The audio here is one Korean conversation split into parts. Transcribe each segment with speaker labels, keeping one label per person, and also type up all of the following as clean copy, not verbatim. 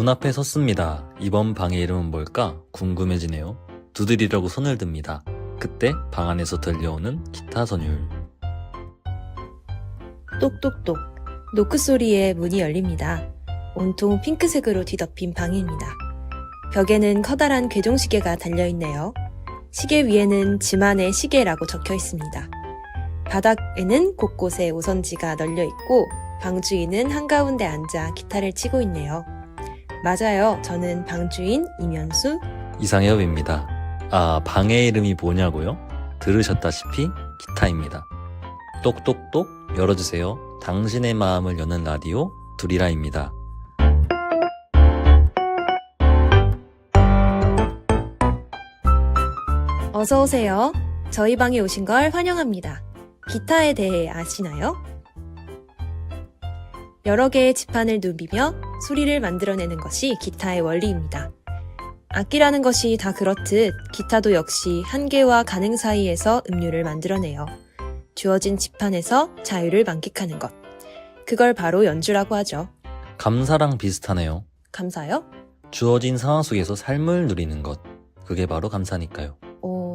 Speaker 1: 문 앞에 섰습니다. 이번 방의 이름은 뭘까? 궁금해지네요. 두드리려고 손을 듭니다. 그때 방 안에서 들려오는 기타 선율.
Speaker 2: 똑똑똑. 노크 소리에 문이 열립니다. 온통 핑크색으로 뒤덮인 방입니다. 벽에는 커다란 괴종시계가 달려있네요. 시계 위에는 지만의 시계라고 적혀 있습니다. 바닥에는 곳곳에 오선지가 널려있고 방 주인은 한가운데 앉아 기타를 치고 있네요. 맞아요. 저는 방 주인 이면수
Speaker 1: 이상엽입니다. 아, 방의 이름이 뭐냐고요? 들으셨다시피 기타입니다. 똑똑똑 열어주세요. 당신의 마음을 여는 라디오 두리라입니다.
Speaker 2: 어서 오세요. 저희 방에 오신 걸 환영합니다. 기타에 대해 아시나요? 여러 개의 지판을 누비며 소리를 만들어내는 것이 기타의 원리입니다. 악기라는 것이 다 그렇듯 기타도 역시 한계와 가능 사이에서 음률을 만들어내요. 주어진 지판에서 자유를 만끽하는 것. 그걸 바로 연주라고 하죠.
Speaker 1: 감사랑 비슷하네요.
Speaker 2: 감사요?
Speaker 1: 주어진 상황 속에서 삶을 누리는 것. 그게 바로 감사니까요.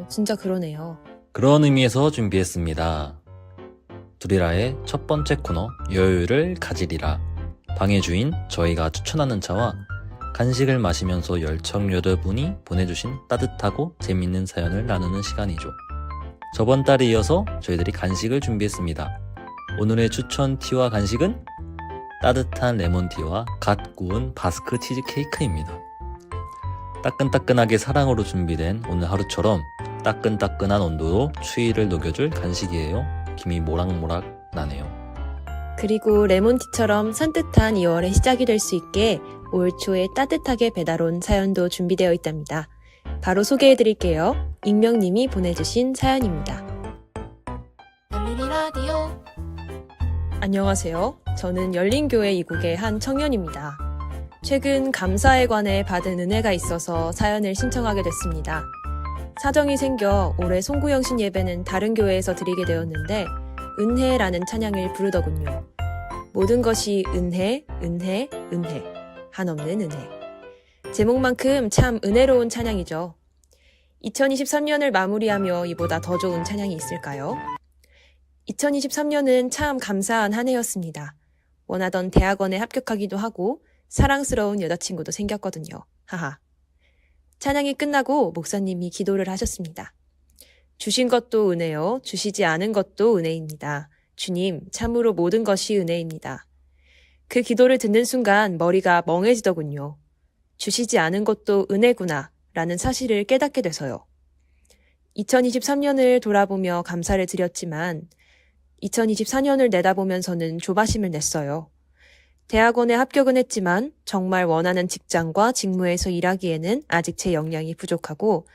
Speaker 2: 진짜 그러네요.
Speaker 1: 그런 의미에서 준비했습니다. 두리라의 첫 번째 코너 여유를 가지리라. 방의 주인 저희가 추천하는 차와 간식을 마시면서 열청 여러분이 보내주신 따뜻하고 재밌는 사연을 나누는 시간이죠. 저번 달에 이어서 저희들이 간식을 준비했습니다. 오늘의 추천 티와 간식은 따뜻한 레몬티와 갓 구운 바스크 치즈케이크입니다. 따끈따끈하게 사랑으로 준비된 오늘 하루처럼 따끈따끈한 온도로 추위를 녹여줄 간식이에요. 김이 모락모락 나네요. 그리고
Speaker 2: 레몬티처럼 산뜻한 2월의 시작이 될 수 있게 올 초에 따뜻하게 배달 온 사연도 준비되어 있답니다. 바로 소개해드릴게요. 익명님이 보내주신 사연입니다. 열린 라디오. 안녕하세요. 저는 열린교회 이국의 한 청년입니다. 최근 감사에 관해 받은 은혜가 있어서 사연을 신청하게 됐습니다. 사정이 생겨 올해 송구영신 예배는 다른 교회에서 드리게 되었는데 은혜라는 찬양을 부르더군요. 모든 것이 은혜, 은혜, 은혜. 한없는 은혜. 제목만큼 참 은혜로운 찬양이죠. 2023년을 마무리하며 이보다 더 좋은 찬양이 있을까요? 2023년은 참 감사한 한 해였습니다. 원하던 대학원에 합격하기도 하고 사랑스러운 여자친구도 생겼거든요. 하하. 찬양이 끝나고 목사님이 기도를 하셨습니다. 주신 것도 은혜요. 주시지 않은 것도 은혜입니다. 주님, 참으로 모든 것이 은혜입니다. 그 기도를 듣는 순간 머리가 멍해지더군요. 주시지 않은 것도 은혜구나 라는 사실을 깨닫게 돼서요. 2023년을 돌아보며 감사를 드렸지만 2024년을 내다보면서는 조바심을 냈어요. 대학원에 합격은 했지만 정말 원하는 직장과 직무에서 일하기에는 아직 제 역량이 부족하고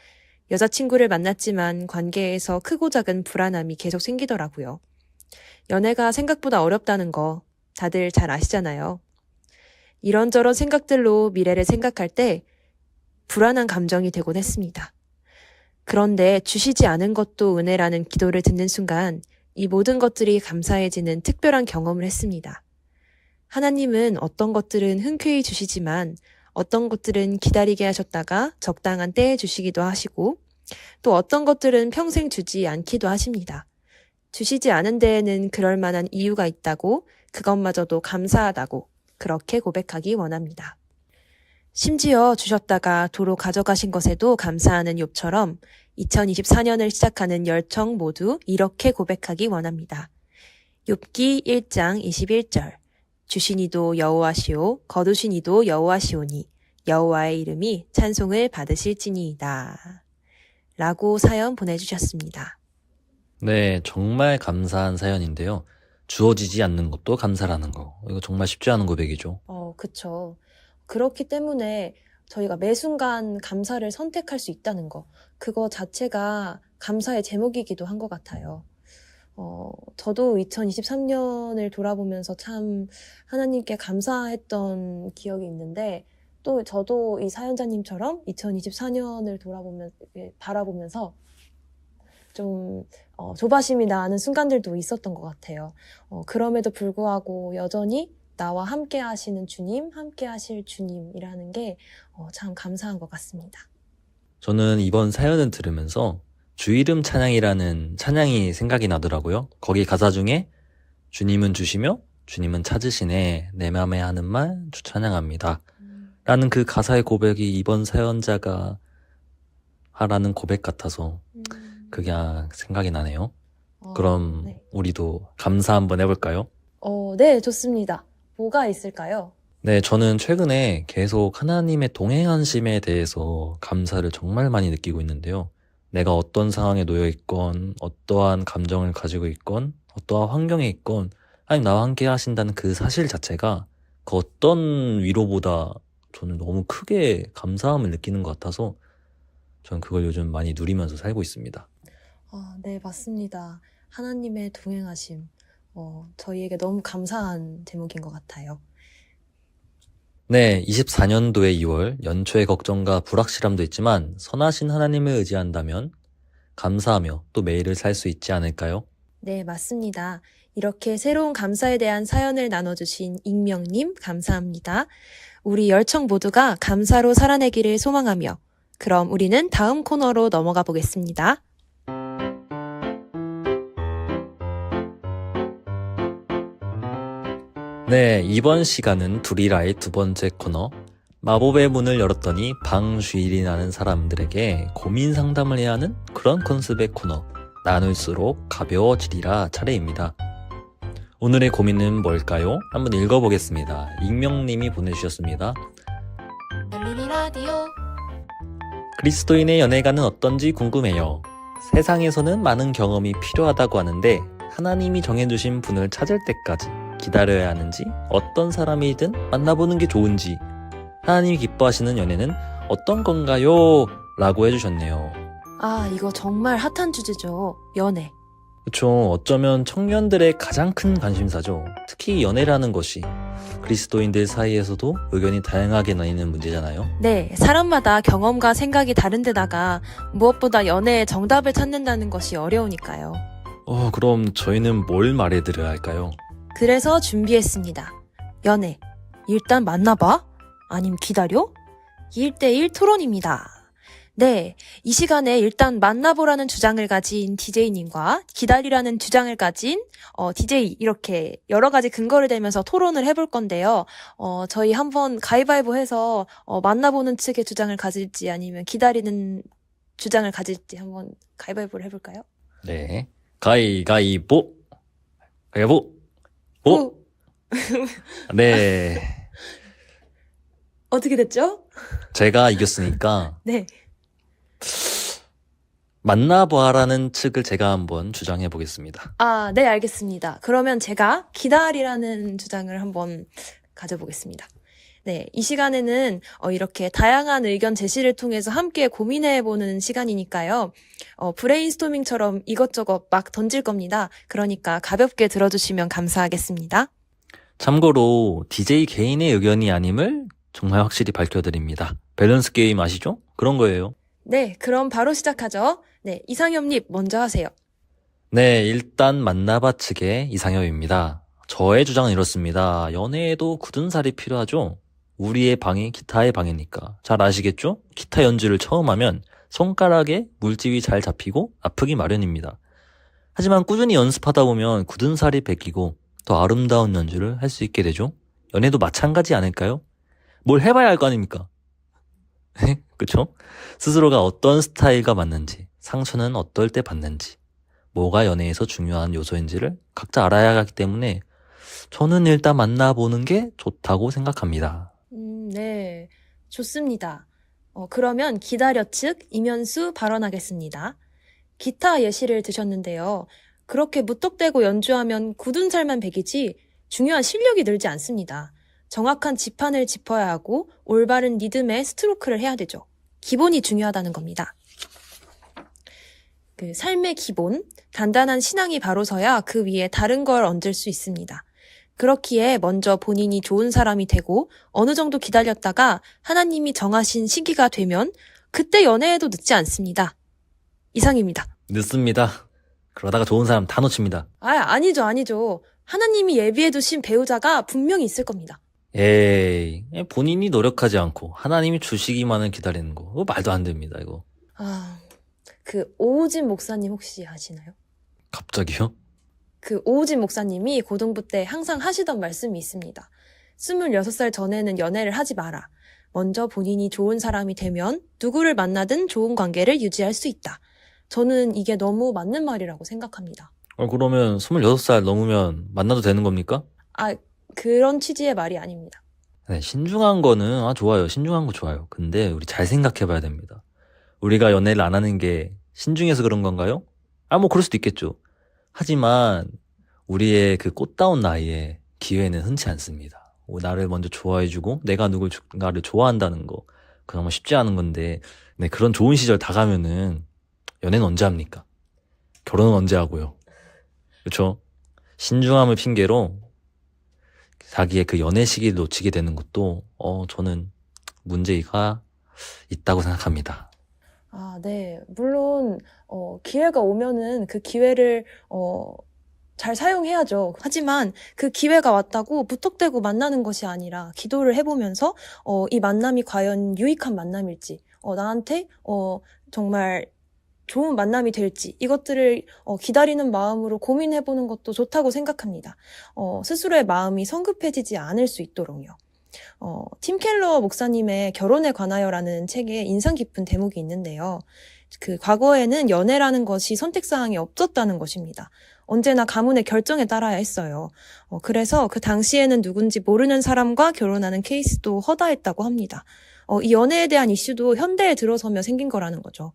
Speaker 2: 여자친구를 만났지만 관계에서 크고 작은 불안함이 계속 생기더라고요. 연애가 생각보다 어렵다는 거 다들 잘 아시잖아요. 이런저런 생각들로 미래를 생각할 때 불안한 감정이 되곤 했습니다. 그런데 주시지 않은 것도 은혜라는 기도를 듣는 순간 이 모든 것들이 감사해지는 특별한 경험을 했습니다. 하나님은 어떤 것들은 흔쾌히 주시지만 어떤 것들은 기다리게 하셨다가 적당한 때에 주시기도 하시고 또 어떤 것들은 평생 주지 않기도 하십니다. 주시지 않은 데에는 그럴 만한 이유가 있다고 그것마저도 감사하다고 그렇게 고백하기 원합니다. 심지어 주셨다가 도로 가져가신 것에도 감사하는 욥처럼 2024년을 시작하는 열청 모두 이렇게 고백하기 원합니다. 욥기 1장 21절 주신 이도 여호와시오 거두신 이도 여호와시오니 여호와의 이름이 찬송을 받으실지니이다. 라고 사연 보내주셨습니다.
Speaker 1: 네, 정말 감사한 사연인데요. 주어지지 않는 것도 감사라는 거. 이거 정말 쉽지 않은 고백이죠.
Speaker 2: 그쵸. 그렇기 때문에 저희가 매 순간 감사를 선택할 수 있다는 거. 그거 자체가 감사의 제목이기도 한 것 같아요. 저도 2023년을 돌아보면서 참 하나님께 감사했던 기억이 있는데 또 저도 이 사연자님처럼 2024년을 바라보면서 좀 조바심이 나는 순간들도 있었던 것 같아요. 그럼에도 불구하고 여전히 나와 함께 하시는 주님, 함께 하실 주님이라는 게 참 감사한 것 같습니다.
Speaker 1: 저는 이번 사연을 들으면서 주 이름 찬양이라는 찬양이 생각이 나더라고요. 거기 가사 중에 주님은 주시며 주님은 찾으시네 내 맘에 하는 말 주 찬양합니다 라는 그 가사의 고백이 이번 사연자가 하라는 고백 같아서 그게 생각이 나네요. 그럼
Speaker 2: 네.
Speaker 1: 우리도 감사 한번 해볼까요?
Speaker 2: 네, 좋습니다. 뭐가 있을까요?
Speaker 1: 네, 저는 최근에 계속 하나님의 동행하심에 대해서 감사를 정말 많이 느끼고 있는데요. 내가 어떤 상황에 놓여 있건, 어떠한 감정을 가지고 있건, 어떠한 환경에 있건, 하나님 나와 함께 하신다는 그 사실 자체가 그 어떤 위로보다 저는 너무 크게 감사함을 느끼는 것 같아서 저는 그걸 요즘 많이 누리면서 살고 있습니다.
Speaker 2: 네, 맞습니다. 하나님의 동행하심. 저희에게 너무 감사한 제목인 것 같아요.
Speaker 1: 네, 24년도의 2월 연초의 걱정과 불확실함도 있지만 선하신 하나님을 의지한다면 감사하며 또 매일을 살 수 있지 않을까요?
Speaker 2: 네, 맞습니다. 이렇게 새로운 감사에 대한 사연을 나눠주신 익명님, 감사합니다. 우리 열청 모두가 감사로 살아내기를 소망하며, 그럼 우리는 다음 코너로 넘어가 보겠습니다.
Speaker 1: 네, 이번 시간은 두리라의 두 번째 코너 마법의 문을 열었더니 방 주일이 나는 사람들에게 고민 상담을 해야 하는 그런 컨셉의 코너 나눌수록 가벼워지리라 차례입니다. 오늘의 고민은 뭘까요? 한번 읽어보겠습니다. 익명님이 보내주셨습니다.
Speaker 2: 열리리 라디오.
Speaker 1: 그리스도인의 연애관은 어떤지 궁금해요. 세상에서는 많은 경험이 필요하다고 하는데 하나님이 정해주신 분을 찾을 때까지 기다려야 하는지, 어떤 사람이든 만나보는 게 좋은지, 하나님이 기뻐하시는 연애는 어떤 건가요? 라고 해주셨네요.
Speaker 2: 이거 정말 핫한 주제죠. 연애.
Speaker 1: 그쵸, 어쩌면 청년들의 가장 큰 관심사죠. 특히 연애라는 것이 그리스도인들 사이에서도 의견이 다양하게 나뉘는 문제잖아요.
Speaker 2: 네, 사람마다 경험과 생각이 다른데다가 무엇보다 연애의 정답을 찾는다는 것이 어려우니까요.
Speaker 1: 그럼 저희는 뭘 말해드려야 할까요?
Speaker 2: 그래서 준비했습니다. 연애. 일단 만나봐? 아님 기다려? 1대1 토론입니다. 네, 이 시간에 일단 만나보라는 주장을 가진 DJ님과 기다리라는 주장을 가진 DJ 이렇게 여러 가지 근거를 대면서 토론을 해볼 건데요. 저희 한번 가위바위보 해서 만나보는 측의 주장을 가질지 아니면 기다리는 주장을 가질지 한번 가위바위보를 해볼까요?
Speaker 1: 네, 가위바위보! 가위바위보! 보! 네,
Speaker 2: 어떻게 됐죠?
Speaker 1: 제가 이겼으니까
Speaker 2: 네.
Speaker 1: 만나봐라는 측을 제가 한번 주장해 보겠습니다.
Speaker 2: 네, 알겠습니다. 그러면 제가 기다리라는 주장을 한번 가져보겠습니다. 네, 이 시간에는 이렇게 다양한 의견 제시를 통해서 함께 고민해보는 시간이니까요. 브레인스토밍처럼 이것저것 막 던질 겁니다. 그러니까 가볍게 들어주시면 감사하겠습니다.
Speaker 1: 참고로 DJ 개인의 의견이 아님을 정말 확실히 밝혀드립니다. 밸런스 게임 아시죠? 그런 거예요.
Speaker 2: 네, 그럼 바로 시작하죠. 네, 이상엽님 먼저 하세요.
Speaker 1: 네, 일단 만나봐 측의 이상엽입니다. 저의 주장은 이렇습니다. 연애에도 굳은 살이 필요하죠? 우리의 방이 기타의 방이니까. 잘 아시겠죠? 기타 연주를 처음 하면 손가락에 물집이 잘 잡히고 아프기 마련입니다. 하지만 꾸준히 연습하다 보면 굳은 살이 베끼고 더 아름다운 연주를 할 수 있게 되죠? 연애도 마찬가지 아닐까요? 뭘 해봐야 할 거 아닙니까? 그쵸? 스스로가 어떤 스타일과 맞는지, 상처는 어떨 때 받는지, 뭐가 연애에서 중요한 요소인지를 각자 알아야 하기 때문에 저는 일단 만나보는 게 좋다고 생각합니다.
Speaker 2: 네, 좋습니다. 그러면 기다려 측 이면수 발언하겠습니다. 기타 예시를 드셨는데요. 그렇게 무턱대고 연주하면 굳은 살만 배기지 중요한 실력이 늘지 않습니다. 정확한 지판을 짚어야 하고 올바른 리듬의 스트로크를 해야 되죠. 기본이 중요하다는 겁니다. 그 삶의 기본, 단단한 신앙이 바로 서야 그 위에 다른 걸 얹을 수 있습니다. 그렇기에 먼저 본인이 좋은 사람이 되고 어느 정도 기다렸다가 하나님이 정하신 시기가 되면 그때 연애해도 늦지 않습니다. 이상입니다.
Speaker 1: 늦습니다. 그러다가 좋은 사람 다 놓칩니다.
Speaker 2: 아니죠. 하나님이 예비해 두신 배우자가 분명히 있을 겁니다.
Speaker 1: 에이, 본인이 노력하지 않고 하나님이 주시기만을 기다리는 거. 그거 말도 안 됩니다, 이거.
Speaker 2: 그 오우진 목사님 혹시 아시나요?
Speaker 1: 갑자기요?
Speaker 2: 그 오우진 목사님이 고등부 때 항상 하시던 말씀이 있습니다. 26살 전에는 연애를 하지 마라. 먼저 본인이 좋은 사람이 되면 누구를 만나든 좋은 관계를 유지할 수 있다. 저는 이게 너무 맞는 말이라고 생각합니다.
Speaker 1: 그러면 26살 넘으면 만나도 되는 겁니까?
Speaker 2: 그런 취지의 말이 아닙니다.
Speaker 1: 네, 신중한 거는, 좋아요. 신중한 거 좋아요. 근데 우리 잘 생각해 봐야 됩니다. 우리가 연애를 안 하는 게 신중해서 그런 건가요? 뭐 그럴 수도 있겠죠. 하지만 우리의 그 꽃다운 나이에 기회는 흔치 않습니다. 나를 먼저 좋아해주고 내가 누군가를 좋아한다는 거, 그거 정말 쉽지 않은 건데, 네, 그런 좋은 시절 다 가면은 연애는 언제 합니까? 결혼은 언제 하고요? 그렇죠? 신중함을 핑계로 자기의 그 연애 시기를 놓치게 되는 것도 저는 문제가 있다고 생각합니다.
Speaker 2: 네. 물론 기회가 오면은 그 기회를 잘 사용해야죠. 하지만 그 기회가 왔다고 무턱대고 만나는 것이 아니라 기도를 해보면서 이 만남이 과연 유익한 만남일지, 나한테 정말 좋은 만남이 될지, 이것들을 기다리는 마음으로 고민해보는 것도 좋다고 생각합니다. 스스로의 마음이 성급해지지 않을 수 있도록요. 팀 켈러 목사님의 결혼에 관하여라는 책에 인상 깊은 대목이 있는데요. 그 과거에는 연애라는 것이 선택사항이 없었다는 것입니다. 언제나 가문의 결정에 따라야 했어요. 그래서 그 당시에는 누군지 모르는 사람과 결혼하는 케이스도 허다했다고 합니다. 이 연애에 대한 이슈도 현대에 들어서며 생긴 거라는 거죠.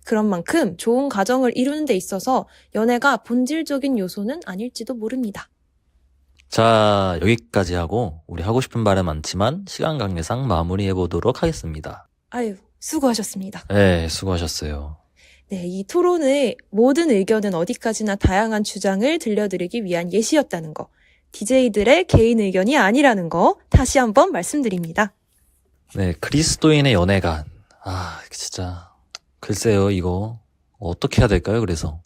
Speaker 2: 그런 만큼 좋은 가정을 이루는 데 있어서 연애가 본질적인 요소는 아닐지도 모릅니다.
Speaker 1: 자, 여기까지 하고 우리 하고 싶은 말은 많지만 시간 관계상 마무리해 보도록 하겠습니다.
Speaker 2: 수고하셨습니다.
Speaker 1: 네, 수고하셨어요.
Speaker 2: 네, 이 토론의 모든 의견은 어디까지나 다양한 주장을 들려드리기 위한 예시였다는 거, DJ들의 개인 의견이 아니라는 거 다시 한번 말씀드립니다.
Speaker 1: 네, 그리스도인의 연애관. 진짜 글쎄요, 이거 어떻게 해야 될까요? 그래서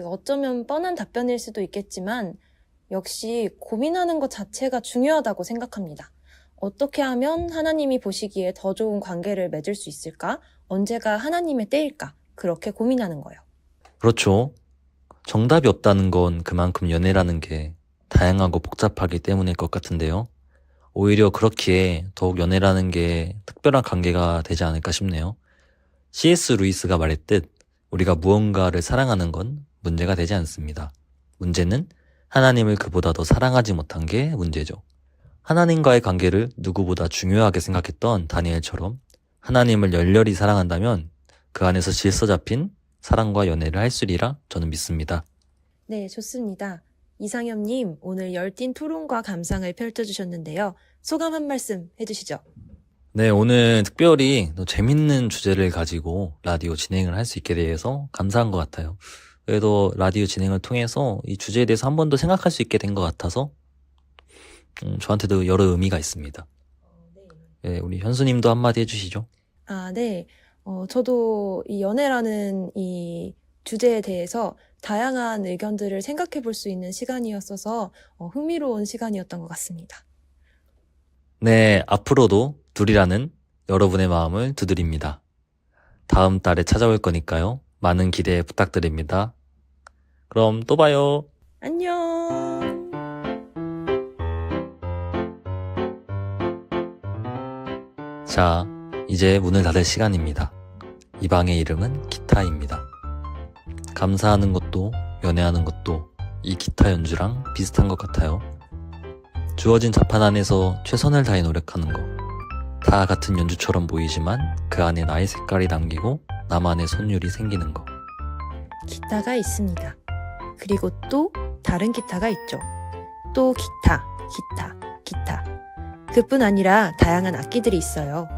Speaker 2: 어쩌면 뻔한 답변일 수도 있겠지만 역시 고민하는 것 자체가 중요하다고 생각합니다. 어떻게 하면 하나님이 보시기에 더 좋은 관계를 맺을 수 있을까? 언제가 하나님의 때일까? 그렇게 고민하는 거예요.
Speaker 1: 그렇죠. 정답이 없다는 건 그만큼 연애라는 게 다양하고 복잡하기 때문일 것 같은데요. 오히려 그렇기에 더욱 연애라는 게 특별한 관계가 되지 않을까 싶네요. C.S. 루이스가 말했듯 우리가 무언가를 사랑하는 건 문제가 되지 않습니다. 문제는 하나님을 그보다 더 사랑하지 못한 게 문제죠. 하나님과의 관계를 누구보다 중요하게 생각했던 다니엘처럼 하나님을 열렬히 사랑한다면 그 안에서 질서 잡힌 사랑과 연애를 할 수 있으리라 저는 믿습니다.
Speaker 2: 네, 좋습니다. 이상엽님, 오늘 열띤 토론과 감상을 펼쳐주셨는데요. 소감 한 말씀 해주시죠.
Speaker 1: 네, 오늘 특별히 또 재밌는 주제를 가지고 라디오 진행을 할 수 있게 돼서 감사한 것 같아요. 그래도 라디오 진행을 통해서 이 주제에 대해서 한 번 더 생각할 수 있게 된 것 같아서 저한테도 여러 의미가 있습니다. 네, 우리 현수님도 한마디 해주시죠.
Speaker 2: 네. 저도 이 연애라는 이 주제에 대해서 다양한 의견들을 생각해 볼 수 있는 시간이었어서 흥미로운 시간이었던 것 같습니다.
Speaker 1: 네, 앞으로도 둘이라는 여러분의 마음을 두드립니다. 다음 달에 찾아올 거니까요. 많은 기대 부탁드립니다. 그럼 또 봐요.
Speaker 2: 안녕.
Speaker 1: 자, 이제 문을 닫을 시간입니다. 이 방의 이름은 기타입니다. 감사하는 것도 연애하는 것도 이 기타 연주랑 비슷한 것 같아요. 주어진 자판 안에서 최선을 다해 노력하는 거. 다 같은 연주처럼 보이지만 그 안에 나의 색깔이 남기고 나만의 손율이 생기는 거.
Speaker 2: 기타가 있습니다. 그리고 또 다른 기타가 있죠. 또 기타. 그뿐 아니라 다양한 악기들이 있어요.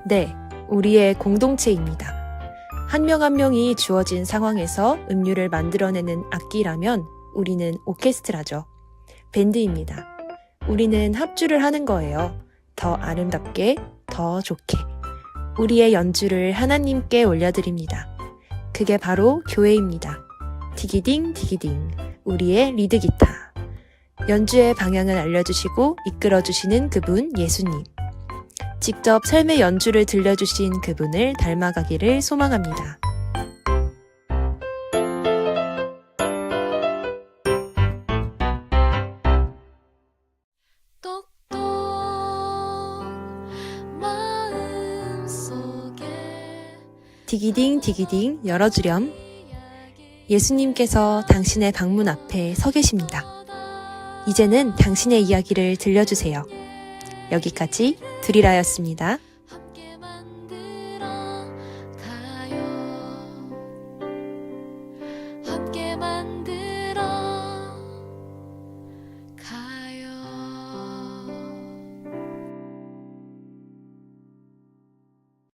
Speaker 2: 네, 우리의 공동체입니다. 한 명 한 명이 주어진 상황에서 음률을 만들어내는 악기라면 우리는 오케스트라죠. 밴드입니다. 우리는 합주를 하는 거예요. 더 아름답게, 더 좋게. 우리의 연주를 하나님께 올려드립니다. 그게 바로 교회입니다. 디기딩 디기딩 우리의 리드 기타. 연주의 방향을 알려주시고 이끌어주시는 그분 예수님. 직접 삶의 연주를 들려주신 그분을 닮아가기를 소망합니다.
Speaker 3: 똑똑 마음속에
Speaker 2: 디기딩 디기딩 열어주렴. 예수님께서 당신의 방문 앞에 서 계십니다. 이제는 당신의 이야기를 들려주세요. 여기까지 두리라였습니다.